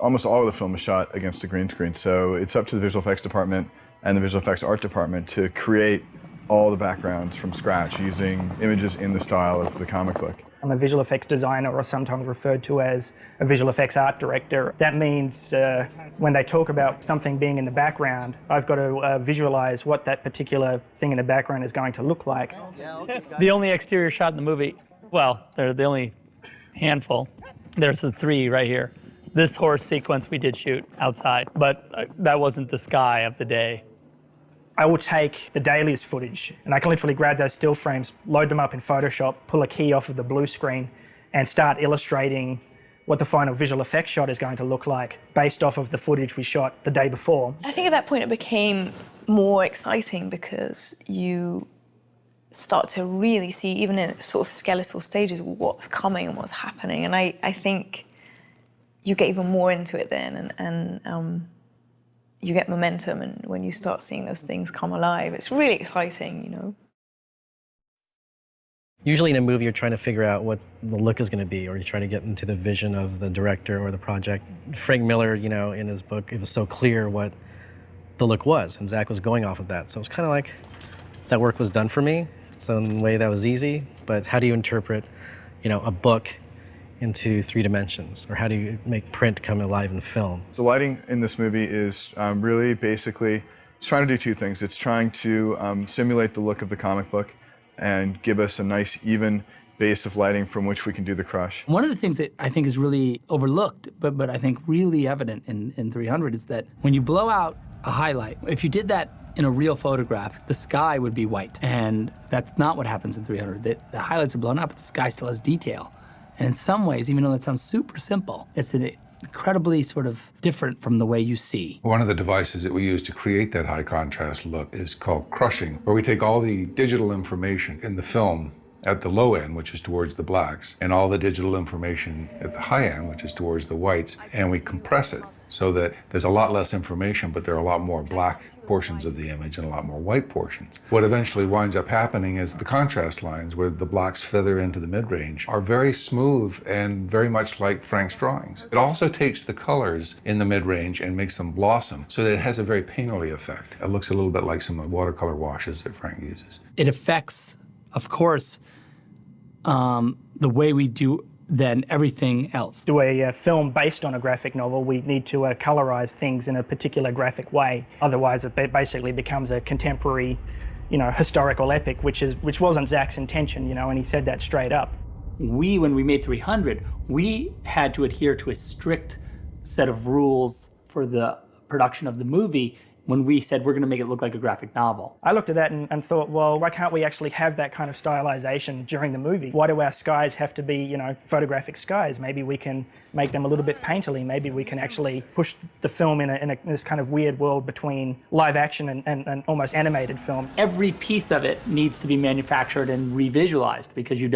Almost all of the film is shot against a green screen, so it's up to the visual effects department and the visual effects art department to create all the backgrounds from scratch using images in the style of the comic book. I'm a visual effects designer, or sometimes referred to as a visual effects art director. That means when they talk about something being in the background, I've got to visualize what that particular thing in the background is going to look like. The only exterior shot in the movie, well, they're the only handful. There's the 3 right here. This horse sequence we did shoot outside, but that wasn't the sky of the day. I will take the dailies footage and I can literally grab those still frames, load them up in Photoshop, pull a key off of the blue screen and start illustrating what the final visual effects shot is going to look like based off of the footage we shot the day before. I think at that point it became more exciting because you start to really see, even in sort of skeletal stages, what's coming and what's happening. And I think you get even more into it then and you get momentum, and when you start seeing those things come alive, it's really exciting, you know. Usually in a movie, you're trying to figure out what the look is going to be, or you're trying to get into the vision of the director or the project. Frank Miller, you know, in his book, it was so clear what the look was, and Zach was going off of that. So it was kind of like that work was done for me. So in a way that was easy, but how do you interpret, you know, a book into 3 dimensions, or how do you make print come alive in film? The lighting in this movie is really basically, it's trying to do 2 things. It's trying to simulate the look of the comic book and give us a nice even base of lighting from which we can do the crush. One of the things that I think is really overlooked, but I think really evident in 300 is that when you blow out a highlight, if you did that in a real photograph, the sky would be white. And that's not what happens in 300. The highlights are blown out, but the sky still has detail. And in some ways, even though that sounds super simple, it's an incredibly sort of different from the way you see. One of the devices that we use to create that high contrast look is called crushing, where we take all the digital information in the film at the low end, which is towards the blacks, and all the digital information at the high end, which is towards the whites, and we compress it so that there's a lot less information, but there are a lot more black portions of the image and a lot more white portions. What eventually winds up happening is the contrast lines, where the blacks feather into the mid-range, are very smooth and very much like Frank's drawings. It also takes the colors in the mid-range and makes them blossom, so that it has a very painterly effect. It looks a little bit like some of the watercolor washes that Frank uses. It affects, of course, the way we do then everything else. Do a film based on a graphic novel, we need to colorize things in a particular graphic way. Otherwise, it basically becomes a contemporary, you know, historical epic, which wasn't Zach's intention, you know, and he said that straight up. When we made 300, we had to adhere to a strict set of rules for the production of the movie when we said we're going to make it look like a graphic novel. I looked at that and thought, well, why can't we actually have that kind of stylization during the movie? Why do our skies have to be, you know, photographic skies? Maybe we can make them a little bit painterly. Maybe we can actually push the film in this kind of weird world between live action and almost animated film. Every piece of it needs to be manufactured and revisualized because you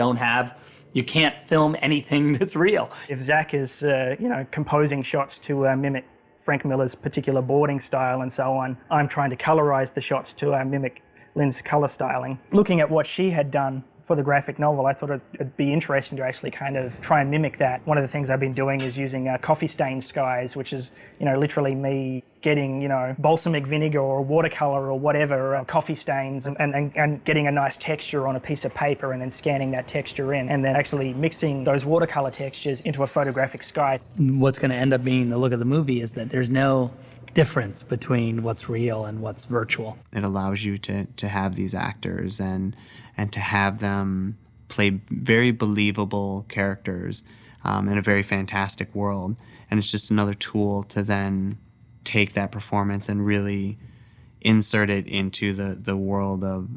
can't film anything that's real. If Zach is, you know, composing shots to mimic Frank Miller's particular boarding style and so on, I'm trying to colorize the shots to mimic Lynn's color styling. Looking at what she had done for the graphic novel, I thought it'd be interesting to actually kind of try and mimic that. One of the things I've been doing is using coffee stain skies, which is, you know, literally me getting, you know, balsamic vinegar or watercolor or whatever, coffee stains, and getting a nice texture on a piece of paper and then scanning that texture in, and then actually mixing those watercolor textures into a photographic sky. What's going to end up being the look of the movie is that there's no difference between what's real and what's virtual. It allows you to have these actors and to have them play very believable characters in a very fantastic world. And it's just another tool to then take that performance and really insert it into the world of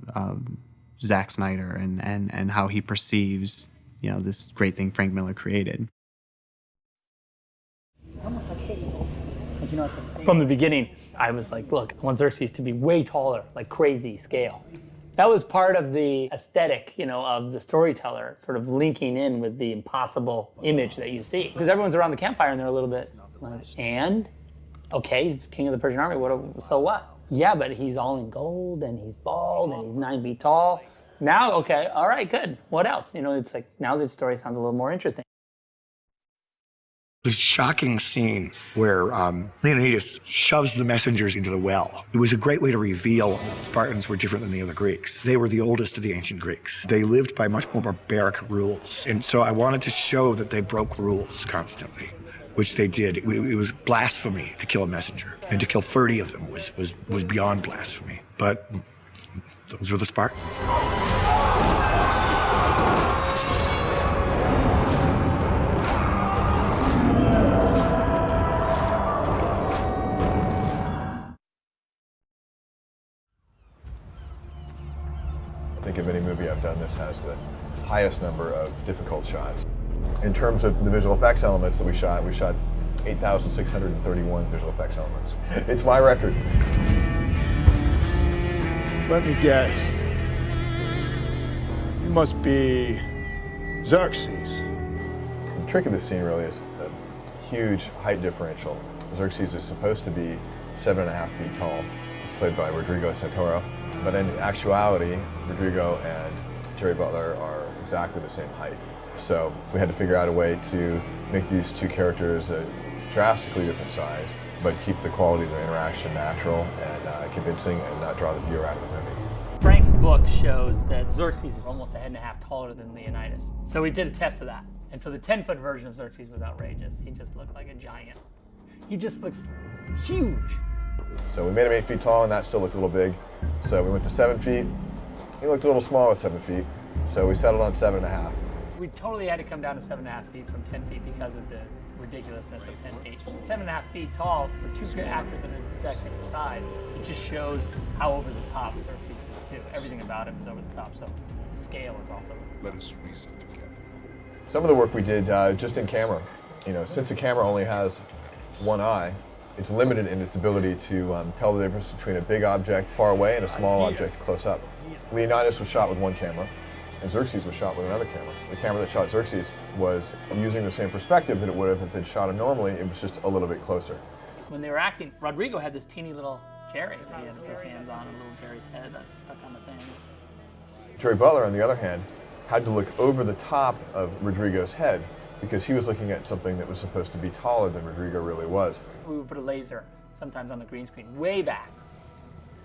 Zack Snyder and how he perceives, you know, this great thing Frank Miller created. It's almost like, hey, you know, from the beginning, I was like, look, I want Xerxes to be way taller, like crazy scale. That was part of the aesthetic, you know, of the storyteller, sort of linking in with the impossible image that you see. Because everyone's around the campfire and they're a little bit, and? Okay, he's king of the Persian army, so what? Yeah, but he's all in gold, and he's bald, and he's 9 feet tall. Now, okay, all right, good. What else? You know, it's like, now the story sounds a little more interesting. The shocking scene where Leonidas shoves the messengers into the well. It was a great way to reveal the Spartans were different than the other Greeks. They were the oldest of the ancient Greeks. They lived by much more barbaric rules. And so I wanted to show that they broke rules constantly, which they did. It was blasphemy to kill a messenger. And to kill 30 of them was beyond blasphemy. But those were the Spartans. I think of any movie I've done, this has the highest number of difficult shots. In terms of the visual effects elements that we shot 8,631 visual effects elements. It's my record. Let me guess. You must be Xerxes. The trick of this scene really is a huge height differential. Xerxes is supposed to be 7.5 feet tall. He's played by Rodrigo Santoro. But in actuality, Rodrigo and Jerry Butler are exactly the same height. So we had to figure out a way to make these two characters a drastically different size, but keep the quality of the interaction natural and convincing and not draw the viewer out of the movie. Frank's book shows that Xerxes is almost 1.5 heads taller than Leonidas. So we did a test of that. And so the 10-foot version of Xerxes was outrageous. He just looked like a giant. He just looks huge. So we made him 8 feet tall, and that still looked a little big. So we went to 7 feet. He looked a little small at 7 feet, so we settled on 7.5. We totally had to come down to 7.5 feet from 10 feet because of the ridiculousness of 10 feet. 7.5 feet tall for two actors that are the exact same size, it just shows how over the top Xerxes is too. Everything about him is over the top, so scale is also. Let us reason together. Some of the work we did just in camera. You know, since a camera only has one eye, it's limited in its ability to tell the difference between a big object far away and a small object close up. Leonidas was shot with one camera, and Xerxes was shot with another camera. The camera that shot Xerxes was using the same perspective that it would have if it shot him normally, it was just a little bit closer. When they were acting, Rodrigo had this teeny little Jerry that he had to put his hands on, a little Jerry head that stuck on the thing. Jerry Butler, on the other hand, had to look over the top of Rodrigo's head because he was looking at something that was supposed to be taller than Rodrigo really was. We would put a laser sometimes on the green screen, way back.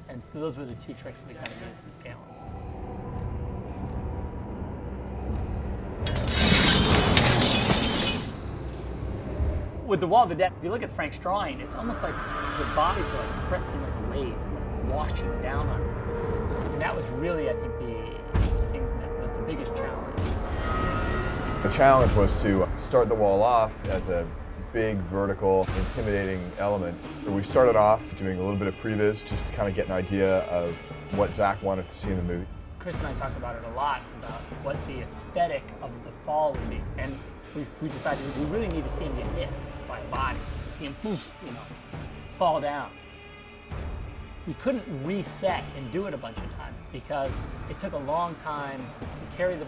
And so those were the two tricks we kind of used to scale them. With the Wall of the Dead, if you look at Frank's drawing, it's almost like the bodies are like cresting like a wave, like washing down on him. And that was really, I think, the thing that was the biggest challenge. The challenge was to start the wall off as a big, vertical, intimidating element. We started off doing a little bit of previs just to kind of get an idea of what Zach wanted to see in the movie. Chris and I talked about it a lot, about what the aesthetic of the fall would be. And we decided we really need to see him get hit by a body, to see him poof, fall down. We couldn't reset and do it a bunch of times because it took a long time to carry the body